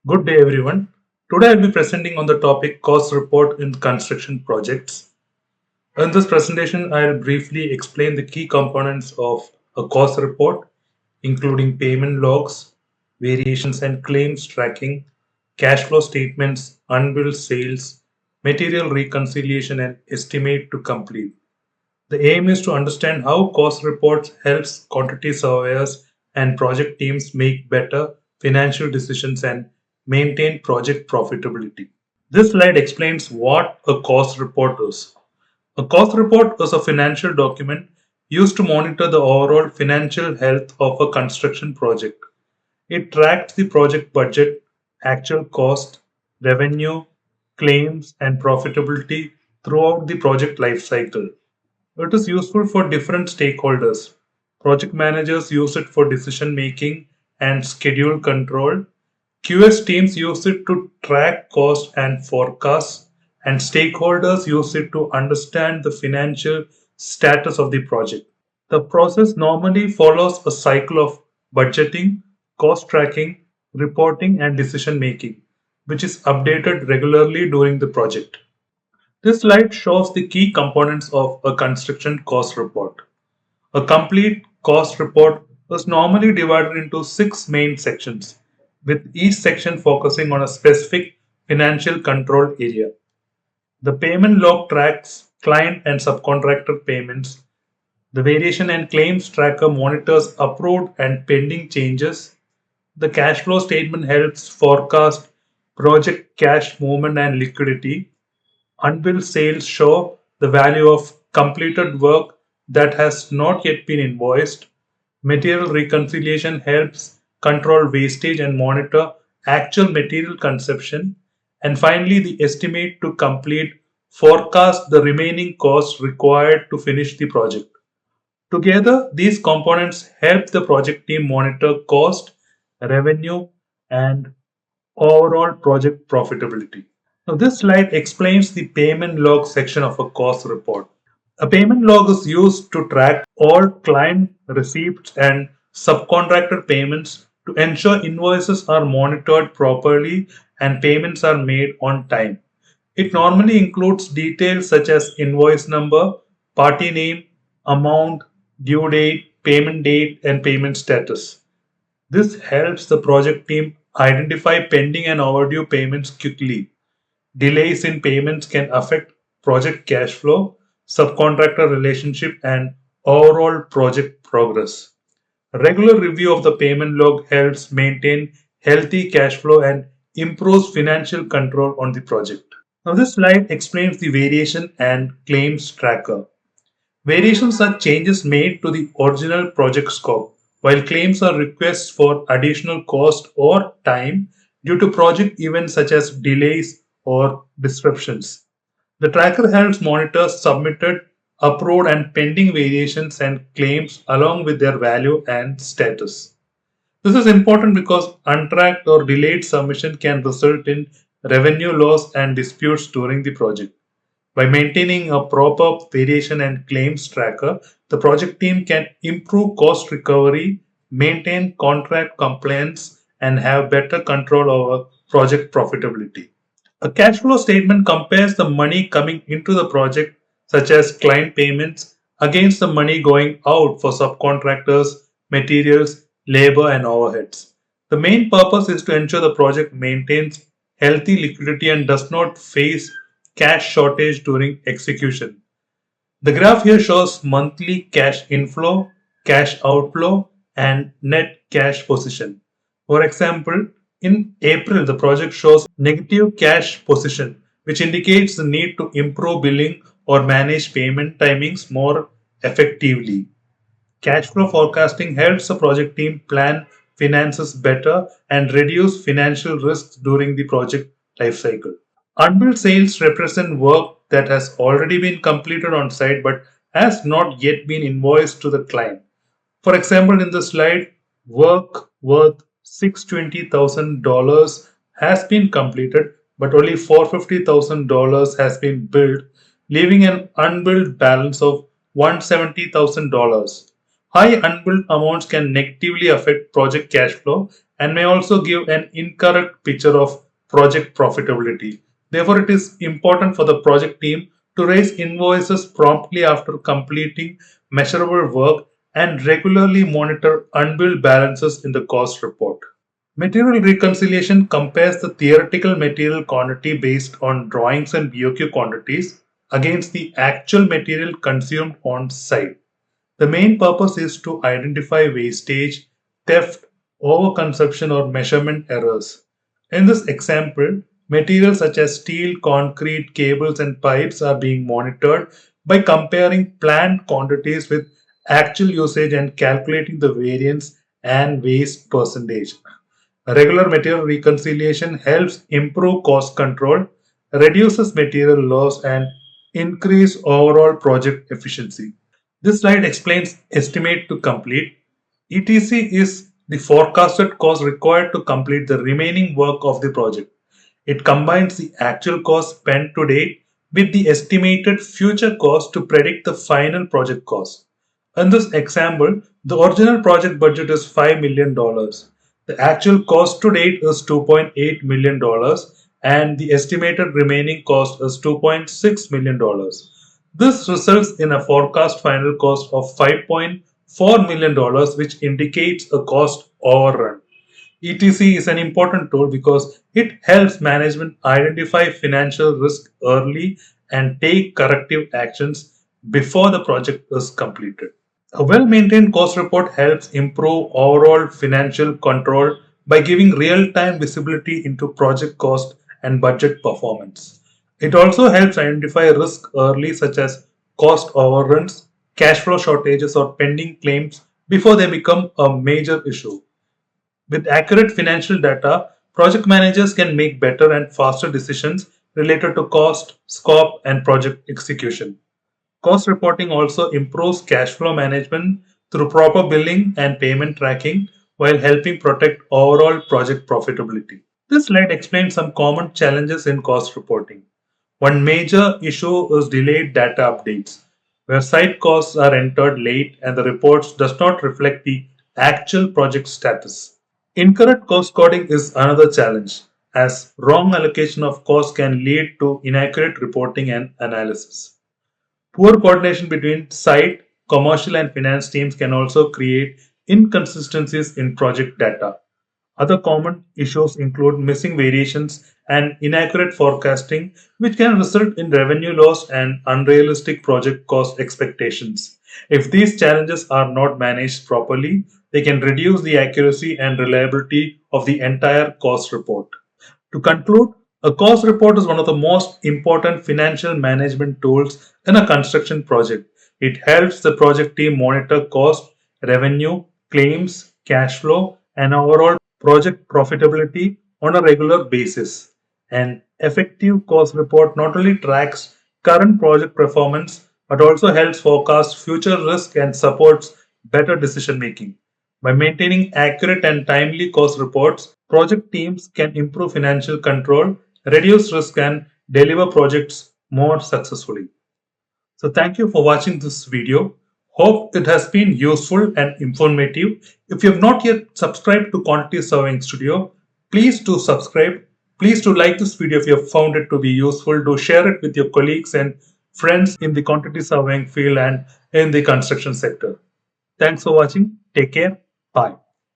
Good day, everyone. Today I'll be presenting on the topic cost report in construction projects. In this presentation, I'll briefly explain the key components of a cost report, including payment logs, variations and claims tracking, cash flow statements, unbilled sales, material reconciliation, and estimate to complete. The aim is to understand how cost reports helps quantity surveyors and project teams make better financial decisions and maintain project profitability. This slide explains what a cost report is. A cost report is a financial document used to monitor the overall financial health of a construction project. It tracks the project budget, actual cost, revenue, claims, and profitability throughout the project life cycle. It is useful for different stakeholders. Project managers use it for decision making and schedule control. QS teams use it to track cost and forecast, and stakeholders use it to understand the financial status of the project. The process normally follows a cycle of budgeting, cost tracking, reporting, and decision making, which is updated regularly during the project. This slide shows the key components of a construction cost report. A complete cost report is normally divided into six main sections, with each section focusing on a specific financial control area. The payment log tracks client and subcontractor payments. The variation and claims tracker monitors approved and pending changes. The cash flow statement helps forecast project cash movement and liquidity. Unbilled sales show the value of completed work that has not yet been invoiced. Material reconciliation helps control wastage and monitor actual material consumption. And finally, the estimate to complete forecast the remaining costs required to finish the project. Together, these components help the project team monitor cost, revenue, and overall project profitability. Now, this slide explains the payment log section of a cost report. A payment log is used to track all client receipts and subcontractor payments to ensure invoices are monitored properly and payments are made on time. It normally includes details such as invoice number, party name, amount, due date, and payment status. This helps the project team identify pending and overdue payments quickly. Delays in payments can affect project cash flow, subcontractor relationship, and overall project progress. A regular review of the payment log helps maintain healthy cash flow and improves financial control on the project. Now, this slide explains the variation and claims tracker. Variations are changes made to the original project scope, while claims are requests for additional cost or time due to project events such as delays or disruptions. The tracker helps monitor submitted, approved, and pending variations and claims along with their value and status. This is important because untracked or delayed submission can result in revenue loss and disputes during the project. By maintaining a proper variation and claims tracker, the project team can improve cost recovery, maintain contract compliance, and have better control over project profitability. A cash flow statement compares the money coming into the project, such as client payments, against the money going out for subcontractors, materials, labor, and overheads. The main purpose is to ensure the project maintains healthy liquidity and does not face cash shortage during execution. The graph here shows monthly cash inflow, cash outflow, and net cash position. For example, in April, the project shows negative cash position, which indicates the need to improve billing or manage payment timings more effectively. Cash flow forecasting helps the project team plan finances better and reduce financial risks during the project lifecycle. Unbilled sales represent work that has already been completed on site but has not yet been invoiced to the client. For example, in the slide, work worth $620,000 has been completed, but only $450,000 has been billed, leaving an unbilled balance of $170,000. High unbilled amounts can negatively affect project cash flow and may also give an incorrect picture of project profitability. Therefore, it is important for the project team to raise invoices promptly after completing measurable work and regularly monitor unbilled balances in the cost report. Material reconciliation compares the theoretical material quantity based on drawings and BOQ quantities against the actual material consumed on site. The main purpose is to identify wastage, theft, overconsumption, or measurement errors. In this example, materials such as steel, concrete, cables, and pipes are being monitored by comparing planned quantities with actual usage and calculating the variance and waste percentage. Regular material reconciliation helps improve cost control, reduces material loss, and increase overall project efficiency. This slide explains estimate to complete. ETC is the forecasted cost required to complete the remaining work of the project. It combines the actual cost spent to date with the estimated future cost to predict the final project cost. In this example, the original project budget is $5 million. The actual cost to date is $2.8 million, and the estimated remaining cost is $2.6 million. This results in a forecast final cost of $5.4 million, which indicates a cost overrun. ETC is an important tool because it helps management identify financial risk early and take corrective actions before the project is completed. A well-maintained cost report helps improve overall financial control by giving real-time visibility into project cost and budget performance. It also helps identify risk early, such as cost overruns, cash flow shortages, or pending claims before they become a major issue. With accurate financial data, project managers can make better and faster decisions related to cost, scope, and project execution. Cost reporting also improves cash flow management through proper billing and payment tracking while helping protect overall project profitability. This slide explains some common challenges in cost reporting. One major issue is delayed data updates, where site costs are entered late and the reports does not reflect the actual project status. Incorrect cost coding is another challenge, as wrong allocation of costs can lead to inaccurate reporting and analysis. Poor coordination between site, commercial, and finance teams can also create inconsistencies in project data. Other common issues include missing variations and inaccurate forecasting, which can result in revenue loss and unrealistic project cost expectations. If these challenges are not managed properly, they can reduce the accuracy and reliability of the entire cost report. To conclude, a cost report is one of the most important financial management tools in a construction project. It helps the project team monitor cost, revenue, claims, cash flow, and overall project profitability on a regular basis. An effective cost report not only tracks current project performance but also helps forecast future risk and supports better decision making. By maintaining accurate and timely cost reports, project teams can improve financial control, reduce risk, and deliver projects more successfully. So, thank you for watching this video. Hope it has been useful and informative. If you have not yet subscribed to Quantity Surveying Studio, please do subscribe. Please do like this video if you have found it to be useful. Do share it with your colleagues and friends in the quantity surveying field and in the construction sector. Thanks for watching. Take care. Bye.